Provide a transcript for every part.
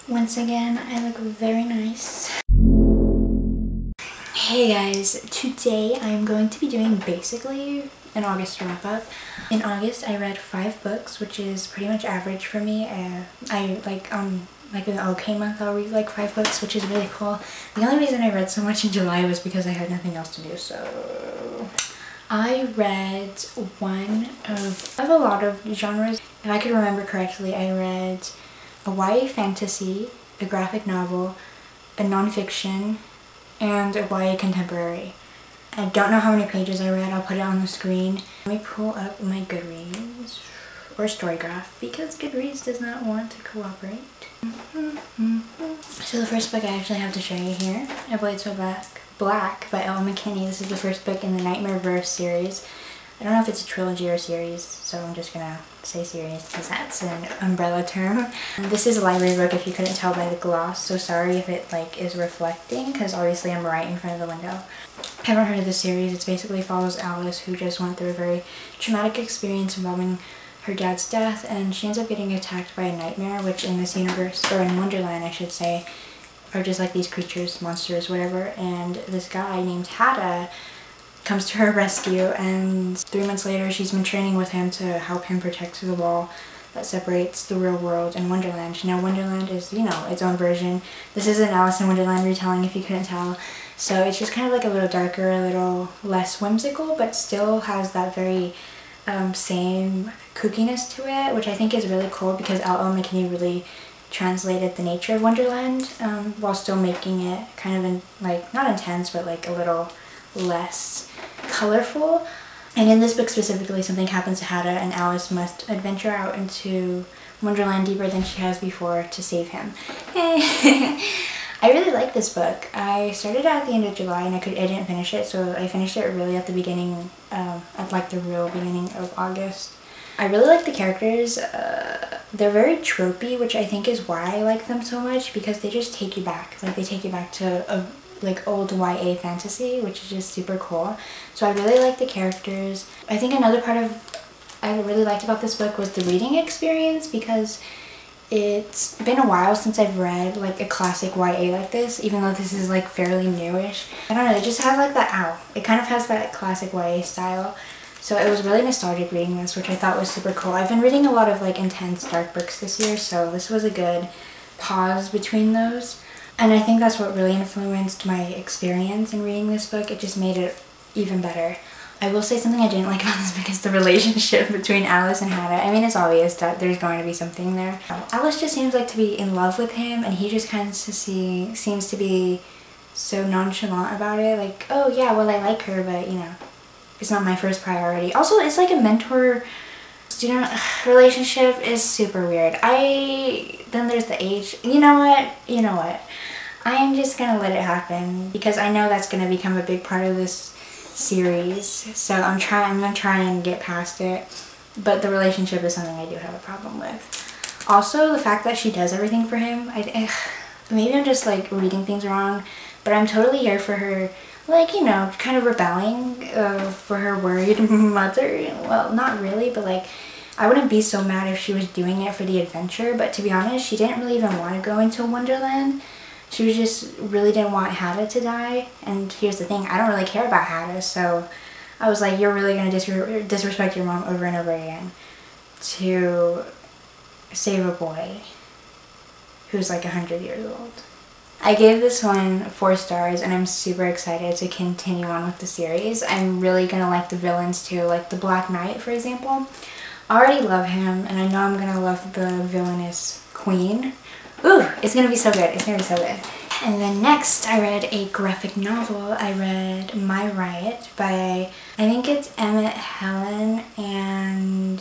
Once again, I look very nice. Hey guys, today I'm going to be doing basically an August wrap up. In August, I read 5 books, which is pretty much average for me. Like an okay month, I'll read like 5 books, which is really cool. The only reason I read so much in July was because I had nothing else to do, so I read one of a lot of genres. If I could remember correctly, I read a YA fantasy, a graphic novel, a nonfiction, and a YA contemporary. I don't know how many pages I read. I'll put it on the screen. Let me pull up my Goodreads or Storygraph because Goodreads does not want to cooperate. So the first book I actually have to show you here, A Blade So Black by McKinney. This is the first book in the Nightmareverse series. I don't know if it's a trilogy or series, so I'm just gonna say series because that's an umbrella term. This is a library book if you couldn't tell by the gloss, so sorry if it like is reflecting because obviously I'm right in front of the window. I haven't heard of this series. It basically follows Alice, who just went through a very traumatic experience involving her dad's death, and she ends up getting attacked by a nightmare, which in this universe, or in Wonderland I should say, are just like these creatures, monsters, whatever, and this guy named Hada comes to her rescue, and 3 months later she's been training with him to help him protect the wall that separates the real world and Wonderland. Now Wonderland is, you know, its own version. This is an Alice in Wonderland retelling if you couldn't tell. So it's just kind of like a little darker, a little less whimsical, but still has that very same kookiness to it, which I think is really cool because McKinney really translated the nature of Wonderland while still making it kind of like, not intense, but like a little less colorful. And in this book specifically, something happens to Hada and Alice must adventure out into Wonderland deeper than she has before to save him. I really like this book. I started at the end of July and I didn't finish it, so I finished it really at the beginning, at like the real beginning of August. I really like the characters. They're very tropey, which I think is why I like them so much, because they just take you back. Like they take you back to a like old YA fantasy, which is just super cool. So I really like the characters. I think another part of I really liked about this book was the reading experience, because it's been a while since I've read like a classic YA like this, even though this is like fairly newish. I don't know, it just has like that it kind of has that classic YA style. So it was really nostalgic reading this, which I thought was super cool. I've been reading a lot of like intense dark books this year, so this was a good pause between those. And I think that's what really influenced my experience in reading this book. It just made it even better. I will say something I didn't like about this book is the relationship between Alice and Hada. I mean, it's obvious that there's going to be something there. Alice just seems like to be in love with him, and he just kind of seems to be so nonchalant about it. Like, oh yeah, well I like her, but you know, it's not my first priority. Also, it's like a mentor-student relationship is super weird. Then there's the age. You know what? I'm just gonna let it happen because I know that's gonna become a big part of this series. So I'm gonna try and get past it. But the relationship is something I do have a problem with. Also, the fact that she does everything for him. Maybe I'm just like reading things wrong, but I'm totally here for her. Like, you know, kind of rebelling for her worried mother. Well, not really, but like, I wouldn't be so mad if she was doing it for the adventure, but to be honest, she didn't really even want to go into Wonderland. She was just really didn't want Hada to die, and here's the thing, I don't really care about Hada, so I was like, you're really going to disrespect your mom over and over again to save a boy who's like 100 years old. I gave this one 4 stars, and I'm super excited to continue on with the series. I'm really going to like the villains too, like the Black Knight, for example. I already love him, and I know I'm going to love the villainous queen. Ooh, it's going to be so good. It's going to be so good. And then next, I read a graphic novel. I read My Riot by, I think it's Emmett, Helen, and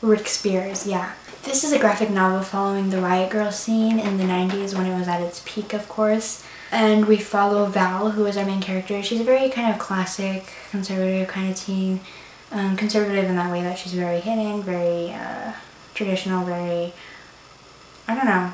Rick Spears. Yeah. This is a graphic novel following the Riot Girl scene in the 90s when it was at its peak, of course. And we follow Val, who is our main character. She's a very kind of classic, conservative kind of teen. Conservative in that way that she's very hidden, very traditional, very, I don't know,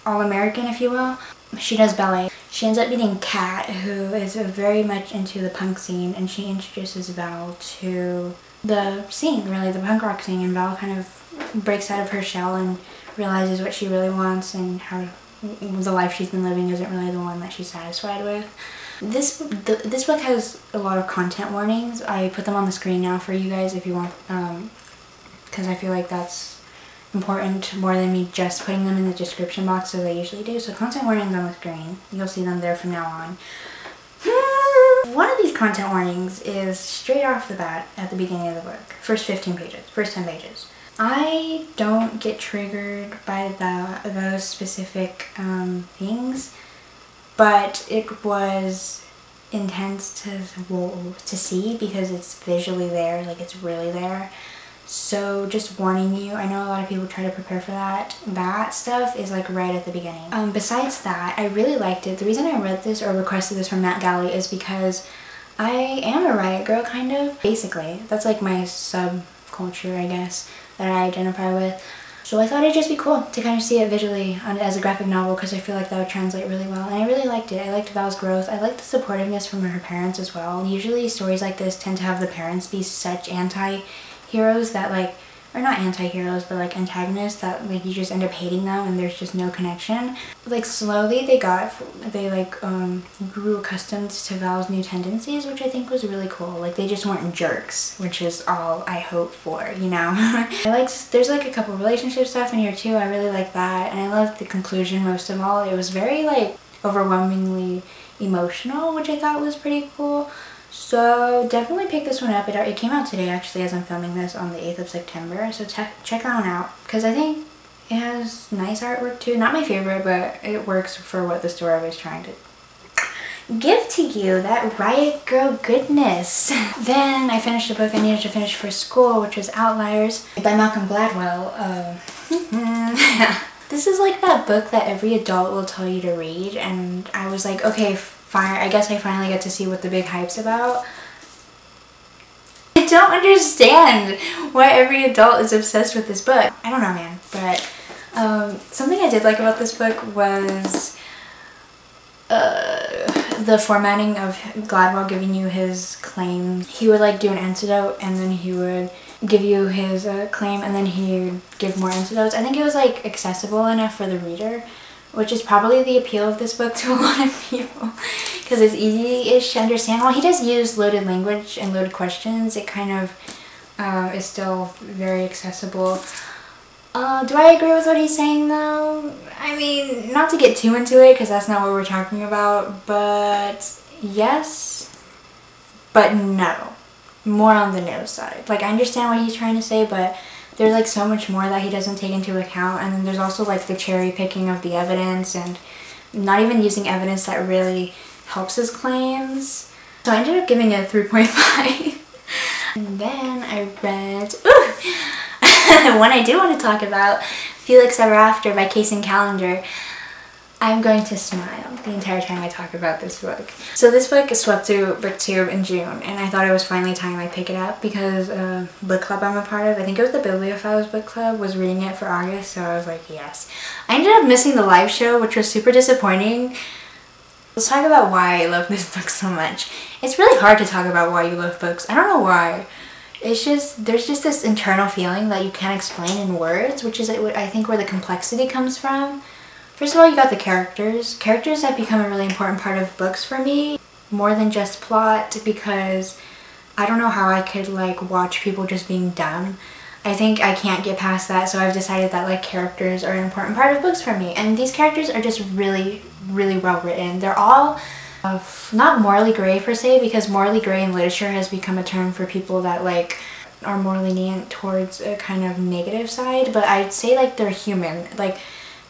all-American, if you will. She does ballet. She ends up meeting Kat, who is very much into the punk scene, and she introduces Val to the scene, really, the punk rock scene, and Val kind of breaks out of her shell and realizes what she really wants and how the life she's been living isn't really the one that she's satisfied with. This book has a lot of content warnings. I put them on the screen now for you guys if you want, because I feel like that's important more than me just putting them in the description box as I usually do. So content warnings on the screen. You'll see them there from now on. One of these content warnings is straight off the bat at the beginning of the book. First 15 pages, first 10 pages. I don't get triggered by those specific things, but it was intense to see because it's visually there, like it's really there. So just warning you, I know a lot of people try to prepare for that. That stuff is like right at the beginning. Besides that, I really liked it. The reason I read this or requested this from Matt Galley is because I am a Riot girl, kind of. Basically, that's like my subculture, I guess, that I identify with. So I thought it'd just be cool to kind of see it visually as a graphic novel because I feel like that would translate really well. And I really liked it. I liked Val's growth. I liked the supportiveness from her parents as well. Usually stories like this tend to have the parents be such anti-heroes that like, or not anti-heroes, but like antagonists that like you just end up hating them and there's just no connection. Like slowly they grew accustomed to Val's new tendencies, which I think was really cool. Like they just weren't jerks, which is all I hope for, you know? There's like a couple relationship stuff in here too. I really like that. And I love the conclusion most of all. It was very like overwhelmingly emotional, which I thought was pretty cool. So definitely pick this one up. It came out today actually as I'm filming this on the 8th of September. So check that one out because I think it has nice artwork too. Not my favorite, but it works for what the story was trying to give to you. That Riot girl goodness. Then I finished a book I needed to finish for school, which was Outliers by Malcolm Gladwell. This is like that book that every adult will tell you to read, and I was like, okay, fine, I guess I finally get to see what the big hype's about. I don't understand why every adult is obsessed with this book. I don't know, man, but something I did like about this book was the formatting of Gladwell giving you his claims. He would like do an antidote and then he would give you his claim and then he would give more antidotes. I think it was like accessible enough for the reader, which is probably the appeal of this book to a lot of people because it's easy-ish to understand. While he does use loaded language and loaded questions, it kind of is still very accessible. Do I agree with what he's saying though? I mean, not to get too into it because that's not what we're talking about, but yes, but no. More on the no side. Like, I understand what he's trying to say, but there's like so much more that he doesn't take into account, and then there's also like the cherry picking of the evidence and not even using evidence that really helps his claims. So I ended up giving it a 3.5. And then I read one I do want to talk about, Felix Ever After by Kacen Callender. I'm going to smile the entire time I talk about this book. So this book swept through BookTube in June, and I thought it was finally time I pick it up because book club I'm a part of, I think it was the Bibliophiles book club, was reading it for August, so I was like, yes. I ended up missing the live show, which was super disappointing. Let's talk about why I love this book so much. It's really hard to talk about why you love books. I don't know why. It's just, there's just this internal feeling that you can't explain in words, which is I think where the complexity comes from. First of all, you got the characters. Characters have become a really important part of books for me, more than just plot, because I don't know how I could like watch people just being dumb. I think I can't get past that, so I've decided that like characters are an important part of books for me. And these characters are just really, really well written. They're all not morally gray per se, because morally gray in literature has become a term for people that like are more lenient towards a kind of negative side, but I'd say like they're human. Like,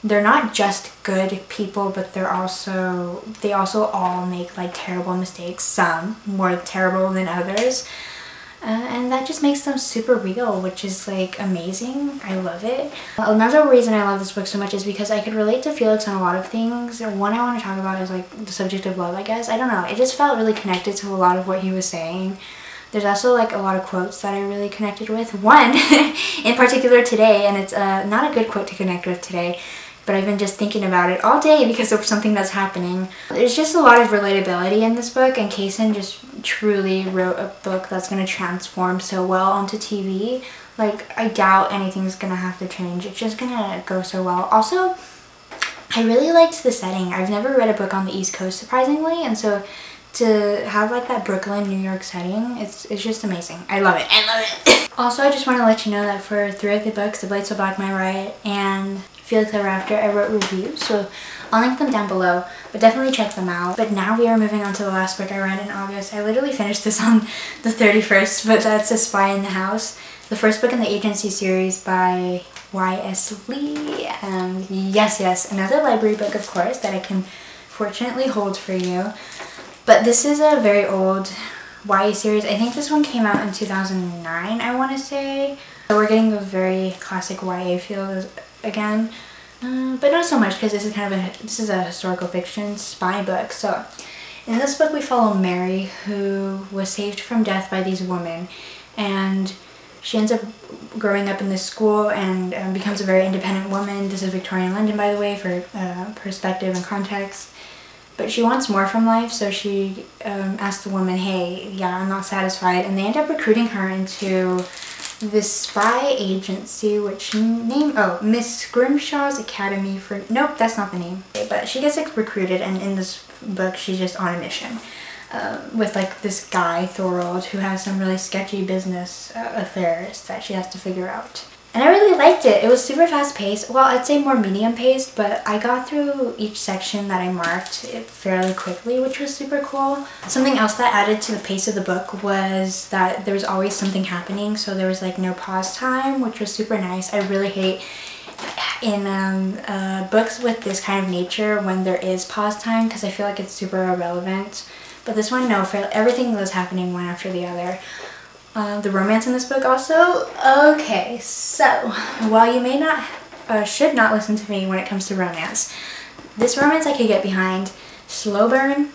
they're not just good people, but they also all make like terrible mistakes, some more terrible than others, and that just makes them super real, which is like amazing. I love it. Another reason I love this book so much is because I could relate to Felix on a lot of things. One I want to talk about is like the subject of love, I guess. I don't know, it just felt really connected to a lot of what he was saying. There's also like a lot of quotes that I really connected with. One in particular today, and it's not a good quote to connect with today, but I've been just thinking about it all day because of something that's happening. There's just a lot of relatability in this book, and Kacen just truly wrote a book that's going to transform so well onto TV. Like, I doubt anything's going to have to change. It's just going to go so well. Also, I really liked the setting. I've never read a book on the East Coast, surprisingly, and so to have like that Brooklyn, New York setting, it's just amazing. I love it. I love it. Also, I just want to let you know that for 3 of the books, The Blade So Black, My Riot, and Felix Ever After, I wrote reviews, so I'll link them down below, but definitely check them out. But now we are moving on to the last book I read in August. I literally finished this on the 31st, but that's A Spy in the House, the first book in the Agency series by Y.S. Lee. Yes, another library book, of course, that I can fortunately hold for you. But this is a very old YA series. I think this one came out in 2009, I want to say. So we're getting the very classic YA feel again, but not so much because this is kind of this is a historical fiction spy book. So in this book we follow Mary, who was saved from death by these women, and she ends up growing up in this school and becomes a very independent woman. This is Victorian London, by the way, for perspective and context. But she wants more from life, so she asks the woman, hey, yeah, I'm not satisfied. And they end up recruiting her into this spy agency, which Miss Grimshaw's Academy for, nope, that's not the name. But she gets like recruited, and in this book, she's just on a mission with like this guy, Thorold, who has some really sketchy business affairs that she has to figure out. And I really liked it. It was super fast paced. Well, I'd say more medium paced, but I got through each section that I marked fairly quickly, which was super cool. Something else that added to the pace of the book was that there was always something happening, so there was like no pause time, which was super nice. I really hate in books with this kind of nature when there is pause time, because I feel like it's super irrelevant. But this one, no, everything was happening one after the other. The romance in this book also. Okay, so while you may not, should not listen to me when it comes to romance, this romance I could get behind. Slow burn,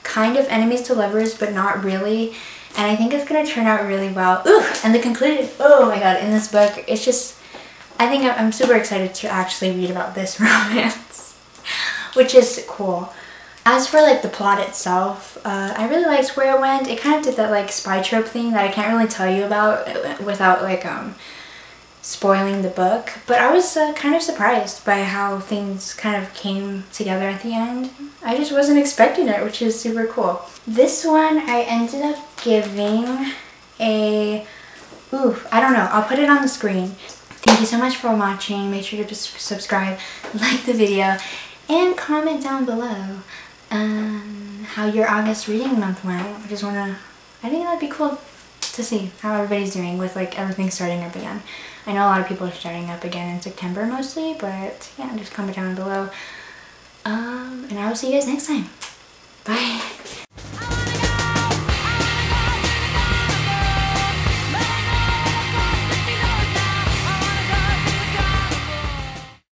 kind of enemies to lovers, but not really. And I think it's gonna turn out really well. Ooh, and the conclusion, oh my god, in this book, it's just, I think I'm super excited to actually read about this romance, which is cool. As for like the plot itself, I really liked where it went. It kind of did that like spy trope thing that I can't really tell you about without like spoiling the book. But I was kind of surprised by how things kind of came together at the end. I just wasn't expecting it, which is super cool. This one I ended up giving a, I don't know, I'll put it on the screen. Thank you so much for watching. Make sure to subscribe, like the video, and comment down below how your August reading month went. I think that'd be cool to see how everybody's doing with like everything starting up again. I know a lot of people are starting up again in September mostly, but yeah, just comment down below. And I will see you guys next time. Bye.